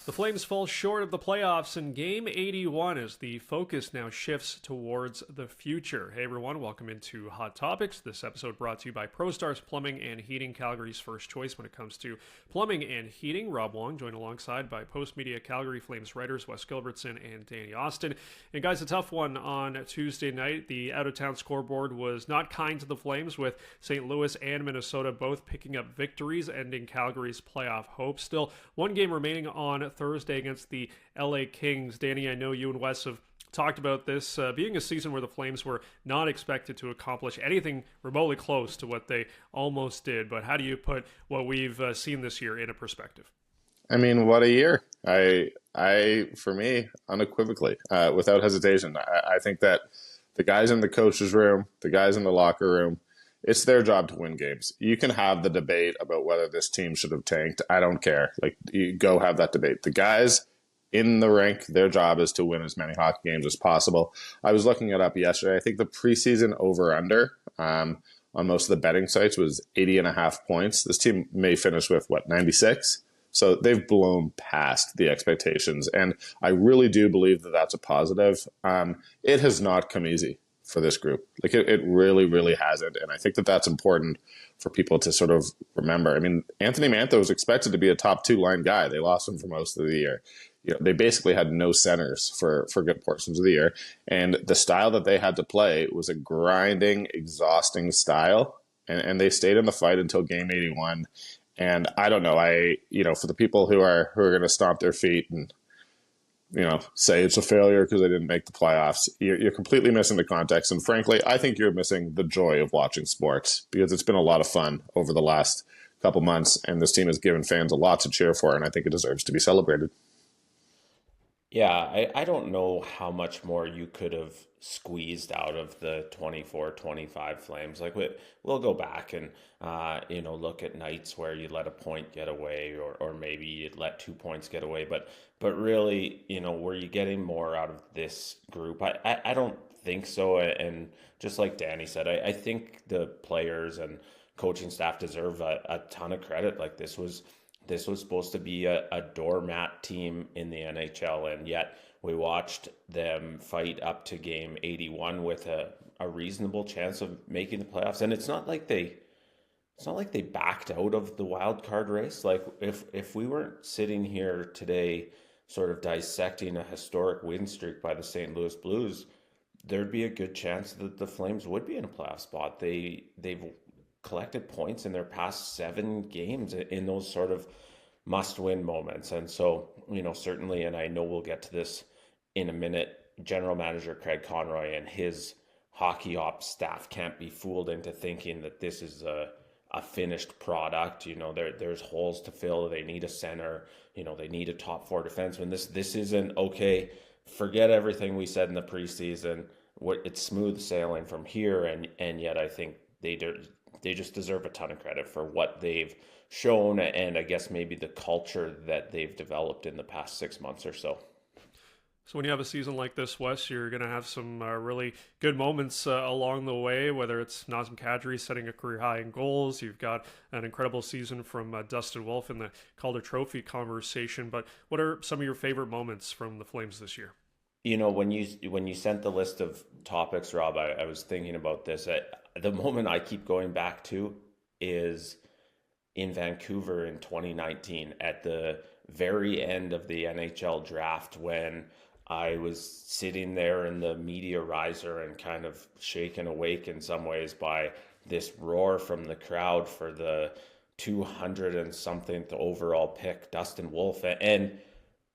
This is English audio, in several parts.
The Flames fall short of the playoffs in Game 81 as the focus now shifts towards the future. Hey everyone, welcome into Hot Topics. This episode brought to you by ProStars Plumbing and Heating, Calgary's first choice when it comes to plumbing and heating. Rob Wong, joined alongside by Postmedia Calgary Flames writers Wes Gilbertson and Danny Austin. And guys, a tough one on Tuesday night. The out-of-town scoreboard was not kind to the Flames, with St. Louis and Minnesota both picking up victories, ending Calgary's playoff hopes. Still, one game remaining on Thursday against the LA Kings. Danny, I know you and Wes have talked about this being a season where the Flames were not expected to accomplish anything remotely close to what they almost did. But how do you put what we've seen this year in a perspective? I mean, what a year. For me, unequivocally, without hesitation, I think that the guys in the coach's room, the guys in the locker room, it's their job to win games. You can have the debate about whether this team should have tanked. I don't care. Like, you go have that debate. The guys in the rink, their job is to win as many hockey games as possible. I was looking it up yesterday. I think the preseason over-under on most of the betting sites was 80.5 points. This team may finish with, 96? So they've blown past the expectations. And I really do believe that that's a positive. It has not come easy for this group. Like, it really, really hasn't. And I think that that's important for people to sort of remember. I mean, Anthony Mantha was expected to be a top two-line guy. They lost him for most of the year. They basically had no centers for good portions of the year. And the style that they had to play was a grinding, exhausting style. And they stayed in the fight until game 81. And I don't know, for the people who are going to stomp their feet and say it's a failure because they didn't make the playoffs, you're completely missing the context. And frankly, I think you're missing the joy of watching sports, because it's been a lot of fun over the last couple months, and this team has given fans a lot to cheer for, and I think it deserves to be celebrated. Yeah, I don't know how much more you could have squeezed out of the 24-25 Flames. Like, we'll go back and, look at nights where you let a point get away, or maybe you'd let 2 points get away. But really, were you getting more out of this group? I don't think so. And just like Danny said, I think the players and coaching staff deserve a ton of credit. Like, this was supposed to be a doormat team in the NHL, and yet we watched them fight up to game 81 with a reasonable chance of making the playoffs. And it's not like they backed out of the wild card race. Like, if we weren't sitting here today sort of dissecting a historic win streak by the St. Louis Blues, there'd be a good chance that the Flames would be in a playoff spot. They've collected points in their past 7 games in those sort of must-win moments. And so, certainly, and I know we'll get to this in a minute, General Manager Craig Conroy and his hockey ops staff can't be fooled into thinking that this is a finished product. There's holes to fill. They need a center. They need a top 4 defenseman. This isn't, okay, forget everything we said in the preseason. It's smooth sailing from here. And yet I think they just deserve a ton of credit for what they've shown, and I guess maybe the culture that they've developed in the past 6 months or so. So when you have a season like this, Wes, you're going to have some really good moments along the way, whether it's Nazem Kadri setting a career high in goals. You've got an incredible season from Dustin Wolf in the Calder Trophy conversation. But what are some of your favorite moments from the Flames this year? When you sent the list of topics, Rob, I was thinking about this. The moment I keep going back to is in Vancouver in 2019 at the very end of the NHL draft, when I was sitting there in the media riser and kind of shaken awake in some ways by this roar from the crowd for the 200 and something overall pick, Dustin Wolf. And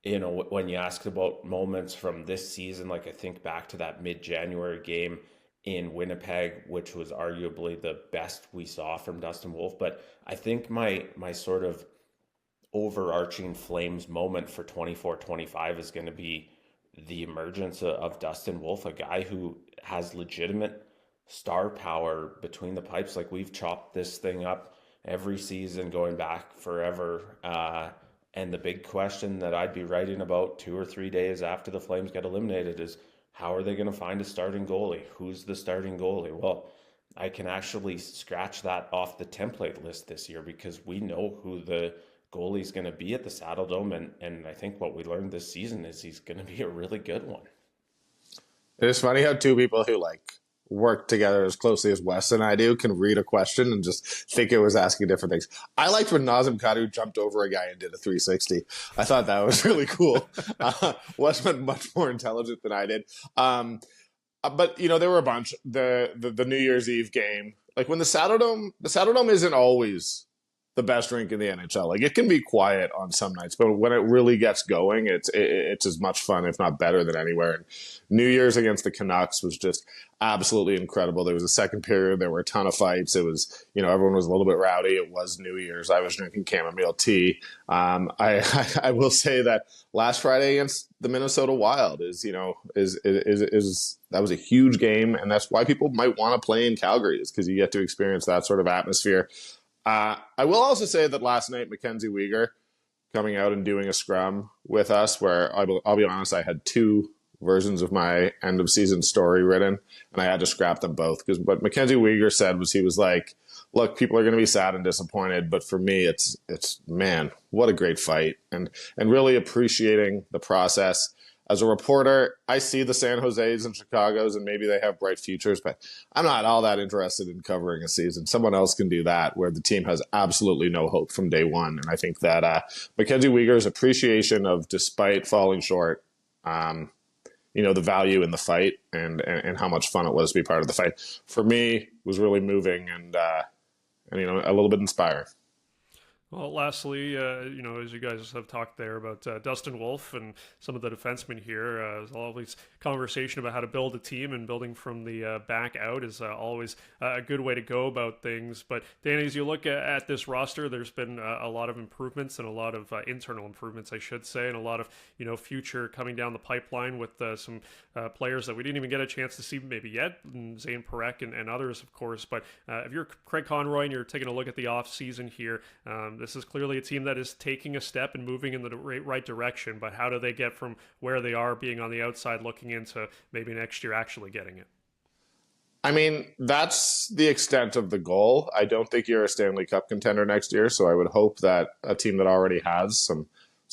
when you asked about moments from this season, like, I think back to that mid-January game in Winnipeg, which was arguably the best we saw from Dustin Wolf. But I think my sort of overarching Flames moment for 24-25 is going to be the emergence of Dustin Wolf, a guy who has legitimate star power between the pipes. Like, we've chopped this thing up every season going back forever. And the big question that I'd be writing about 2 or 3 days after the Flames get eliminated is, how are they going to find a starting goalie? Who's the starting goalie? Well, I can actually scratch that off the template list this year, because we know who the goalie's going to be at the Saddle Dome. And I think what we learned this season is he's going to be a really good one. It's funny how two people who work together as closely as Wes and I do can read a question and just think it was asking different things. I liked when Nazem Kadri jumped over a guy and did a 360. I thought that was really cool. Wes went much more intelligent than I did. But there were a bunch. The New Year's Eve game, when the Saddle Dome isn't always the best rink in the NHL. It can be quiet on some nights, but when it really gets going, it's as much fun, if not better, than anywhere. And New Year's against the Canucks was just absolutely incredible. There was a second period. There were a ton of fights. It was, everyone was a little bit rowdy. It was New Year's. I was drinking chamomile tea. I will say that last Friday against the Minnesota Wild is that was a huge game, and that's why people might want to play in Calgary, is because you get to experience that sort of atmosphere. I will also say that last night, Mackenzie Weegar coming out and doing a scrum with us, where I'll be honest, I had two versions of my end of season story written, and I had to scrap them both, because what Mackenzie Weegar said was, he was like, look, people are going to be sad and disappointed, but for me, it's man, what a great fight, and really appreciating the process. As a reporter, I see the San Jose's and Chicago's, and maybe they have bright futures, but I'm not all that interested in covering a season. Someone else can do that, where the team has absolutely no hope from day one. And I think that Mackenzie Weegar's appreciation of, despite falling short, the value in the fight and how much fun it was to be part of the fight, for me, was really moving and a little bit inspiring. Well, lastly, as you guys have talked there about Dustin Wolf and some of the defensemen here, there's always conversation about how to build a team, and building from the back out is always a good way to go about things. But Danny, as you look at this roster, there's been a lot of improvements, and a lot of internal improvements, I should say, and a lot of future coming down the pipeline with some players that we didn't even get a chance to see maybe yet, Zane Parekh and others, of course. But if you're Craig Conroy and you're taking a look at the off-season here, this is clearly a team that is taking a step and moving in the right direction, but how do they get from where they are, being on the outside, looking into maybe next year actually getting it? I mean, that's the extent of the goal. I don't think you're a Stanley Cup contender next year, so I would hope that a team that already has some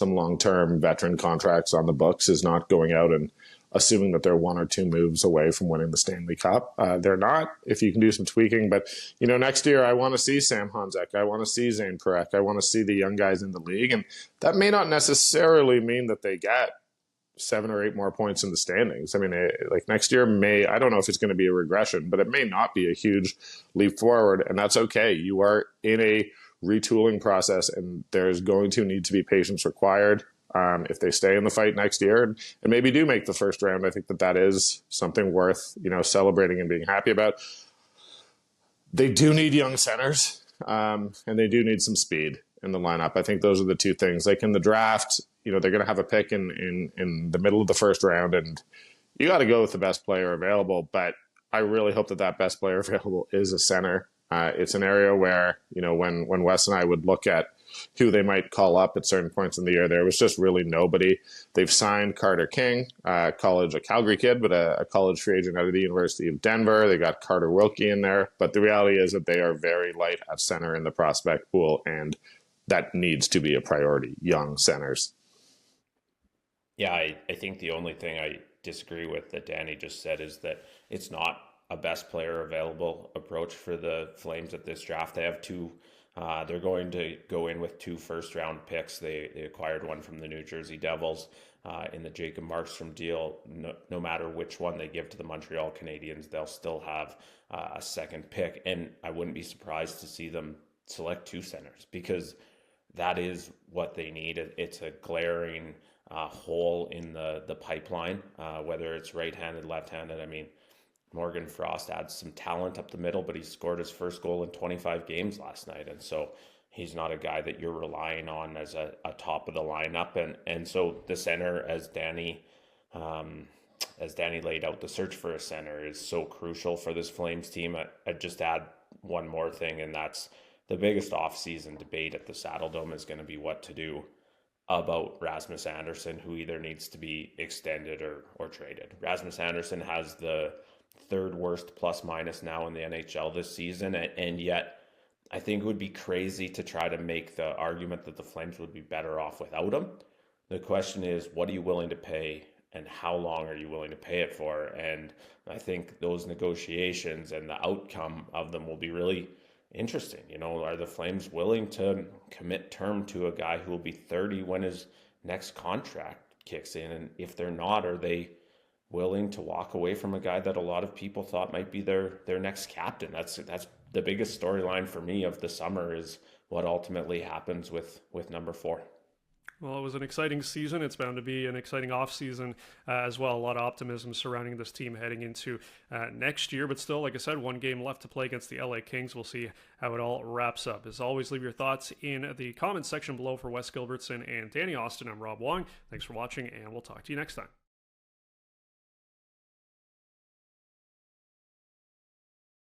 long-term veteran contracts on the books is not going out and assuming that they're one or two moves away from winning the Stanley Cup. They're not, if you can do some tweaking. But, next year I want to see Sam Honzek. I want to see Zane Parekh. I want to see the young guys in the league. And that may not necessarily mean that they get 7 or 8 more points in the standings. I mean, next year I don't know if it's going to be a regression, but it may not be a huge leap forward. And that's okay. You are in a retooling process, and there's going to need to be patience required. If they stay in the fight next year and maybe do make the first round, I think that is something worth, celebrating and being happy about. They do need young centers, and they do need some speed in the lineup. I think those are the two things. In the draft, they're going to have a pick in the middle of the first round, and you got to go with the best player available. But I really hope that best player available is a center. It's an area where, when Wes and I would look at who they might call up at certain points in the year, there was just really nobody. They've signed Carter King, a Calgary kid, but a college free agent out of the University of Denver. They got Carter Wilkie in there. But the reality is that they are very light at center in the prospect pool, and that needs to be a priority, young centers. Yeah, I think the only thing I disagree with that Danny just said is that it's not a best player available approach for the Flames at this draft. They have two. They're going to go in with 2 first-round picks. They acquired one from the New Jersey Devils in the Jacob Markstrom deal. No matter which one they give to the Montreal Canadiens, they'll still have a second pick. And I wouldn't be surprised to see them select 2 centers, because that is what they need. It's a glaring hole in the pipeline, whether it's right-handed, left-handed. I mean, Morgan Frost adds some talent up the middle, but he scored his first goal in 25 games last night. And so he's not a guy that you're relying on as a top of the lineup. And so the center, as Danny laid out, the search for a center is so crucial for this Flames team. I'd just add one more thing, and that's the biggest offseason debate at the Saddle Dome is going to be what to do about Rasmus Andersson, who either needs to be extended or traded. Rasmus Andersson has the 3rd worst plus minus now in the NHL this season, and yet I think it would be crazy to try to make the argument that the Flames would be better off without him. The question is, what are you willing to pay and how long are you willing to pay it for? And I think those negotiations and the outcome of them will be really interesting. You know, are the Flames willing to commit term to a guy who will be 30 when his next contract kicks in? And if they're not, are they willing to walk away from a guy that a lot of people thought might be their next captain? That's the biggest storyline for me of the summer, is what ultimately happens with number 4. Well, it was an exciting season. It's bound to be an exciting offseason as well. A lot of optimism surrounding this team heading into next year. But still, like I said, one game left to play against the LA Kings. We'll see how it all wraps up. As always, leave your thoughts in the comments section below. For Wes Gilbertson and Danny Austin, I'm Rob Wong. Thanks for watching, and we'll talk to you next time.